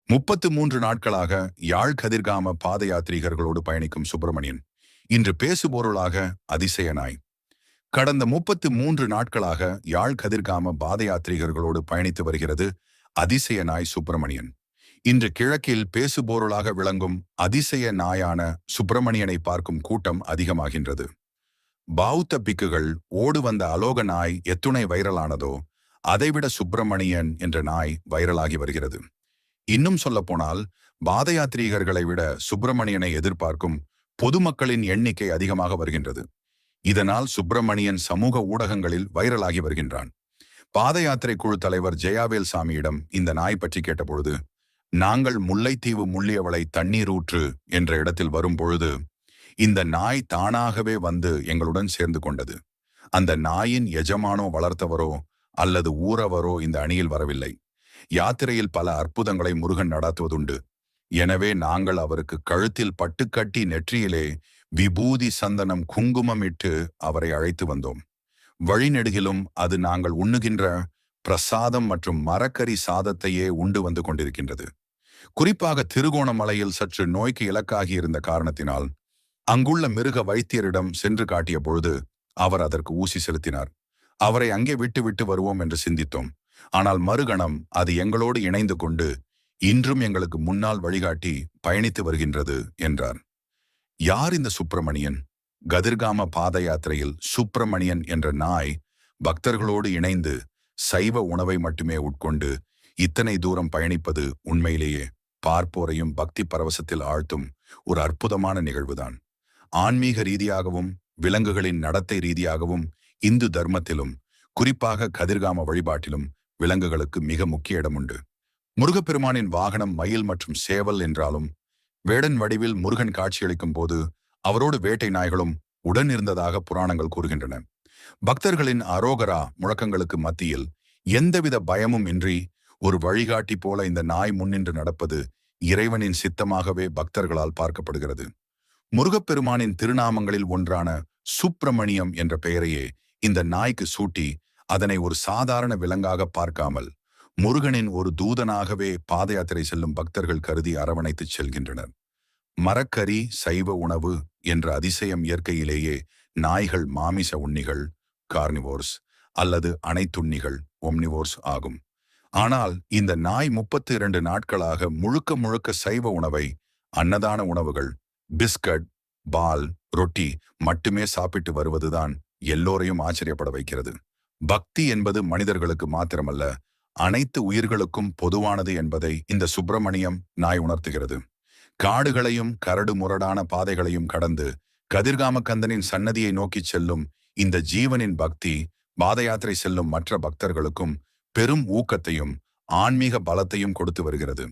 33 நாட்களாக யாழ் கதிர்காம பாத யாத்ரீகர்களோடு பயணிக்கும் சுப்பிரமணியன் இன்று பேசுபொருளாக அதிசய நாய். கடந்த 33 நாட்களாக யாழ் கதிர்காம பாத யாத்ரீகர்களோடு பயணித்து வருகிறது அதிசய நாய் சுப்பிரமணியன். இன்று கிழக்கில் பேசுபொருளாக விளங்கும் அதிசய நாயான சுப்பிரமணியனை பார்க்கும் கூட்டம் அதிகமாகின்றது. பௌத்த பிக்குகள் ஓடு வந்த அலோக நாய் எத்துணை வைரலானதோ அதைவிட சுப்பிரமணியன் என்ற நாய் வைரலாகி வருகிறது. இன்னும் சொல்ல போனால் பாத யாத்ரீகர்களை விட சுப்பிரமணியனை எதிர்பார்க்கும் பொதுமக்களின் எண்ணிக்கை அதிகமாக வருகின்றது. இதனால் சுப்பிரமணியன் சமூக ஊடகங்களில் வைரலாகி வருகின்றான். பாத யாத்திரை குழு தலைவர் ஜெயாவேல் சாமியிடம் இந்த நாய் பற்றி கேட்டபொழுது, நாங்கள் முல்லைத்தீவு முள்ளியவளை தண்ணீர் ஊற்று என்ற இடத்தில் வரும் பொழுது இந்த நாய் தானாகவே வந்து எங்களுடன் சேர்ந்து கொண்டது. அந்த நாயின் எஜமானோ வளர்த்தவரோ அல்லது ஊரவரோ இந்த அணியில் வரவில்லை. யாத்திரையில் பல அற்புதங்களை முருகன் நடாத்துவதுண்டு. எனவே நாங்கள் அவருக்கு கழுத்தில் பட்டுக்கட்டி நெற்றியிலே விபூதி சந்தனம் குங்குமம் இட்டு அவரை அழைத்து வந்தோம். வழிநெடுகிலும் அது நாங்கள் உண்ணுகின்ற பிரசாதம் மற்றும் மரக்கறி சாதத்தையே உண்டு வந்து கொண்டிருக்கின்றது. குறிப்பாக திருகோணமலையில் சற்று நோய்க்கு இலக்காகி இருந்த காரணத்தினால் அங்குள்ள மிருக வைத்தியரிடம் சென்று காட்டிய பொழுது அவர் அதற்கு ஊசி செலுத்தினார். அவரை அங்கே விட்டு விட்டு வருவோம் என்று சிந்தித்தோம். ஆனால் மறுகணம் அது எங்களோடு இணைந்து கொண்டு இன்றும் எங்களுக்கு முன்னால் வழிகாட்டி பயணித்து வருகின்றது என்றார். யார் இந்த சுப்பிரமணியன்? கதிர்காம பாத யாத்திரையில் சுப்பிரமணியன் என்ற நாய் பக்தர்களோடு இணைந்து சைவ உணவை மட்டுமே உட்கொண்டு இத்தனை தூரம் பயணிப்பது உண்மையிலேயே பார்ப்போரையும் பக்தி பரவசத்தில் ஆழ்த்தும் ஒரு அற்புதமான நிகழ்வுதான். ஆன்மீக ரீதியாகவும் விலங்குகளின் நடத்தை ரீதியாகவும் இந்து தர்மத்திலும் குறிப்பாக கதிர்காம வழிபாட்டிலும் விலங்குகளுக்கு மிக முக்கிய இடம் உண்டு. முருகப்பெருமானின் வாகனம் மயில் மற்றும் சேவல் என்றாலும் வேடன் வடிவில் முருகன் காட்சியளிக்கும் போது அவரோடு வேட்டை நாய்களும் உடன் இருந்ததாக புராணங்கள் கூறுகின்றன. பக்தர்களின் அரோகரா முழக்கங்களுக்கு மத்தியில் எந்தவித பயமும் இன்றி ஒரு வழிகாட்டி போல இந்த நாய் முன்னின்று நடப்பது இறைவனின் சித்தமாகவே பக்தர்களால் பார்க்கப்படுகிறது. முருகப்பெருமானின் திருநாமங்களில் ஒன்றான சுப்பிரமணியம் என்ற பெயரையே இந்த நாய்க்கு சூட்டி அதனை ஒரு சாதாரண விலங்காக பார்க்காமல் முருகனின் ஒரு தூதனாகவே பாத யாத்திரை செல்லும் பக்தர்கள் கருதி அரவணைத்து செல்கின்றனர். மரக்கறி சைவ உணவு என்ற அதிசயம் இயற்கையிலேயே நாய்கள் மாமிச உண்ணிகள் கார்னிவோர்ஸ் அல்லது அனைத்துண்ணிகள் ஒம்னிவோர்ஸ் ஆகும். ஆனால் இந்த நாய் 32 நாட்களாக முழுக்க முழுக்க சைவ உணவை அன்னதான உணவுகள் பிஸ்கட் பால் ரொட்டி மட்டுமே சாப்பிட்டு வருவதுதான் எல்லோரையும் ஆச்சரியப்பட வைக்கிறது. பக்தி என்பது மனிதர்களுக்கு மாத்திரமல்ல, அனைத்து உயிர்களுக்கும் பொதுவானது என்பதை இந்த சுப்பிரமணியம் நாய் உணர்த்துகிறது. காடுகளையும் கரடு முரடான பாதைகளையும் கடந்து கதிர்காம கந்தனின் சன்னதியை நோக்கி செல்லும் இந்த ஜீவனின் பக்தி பாத யாத்திரை செல்லும் மற்ற பக்தர்களுக்கும் பெரும் ஊக்கத்தையும் ஆன்மீக பலத்தையும் கொடுத்து வருகிறது.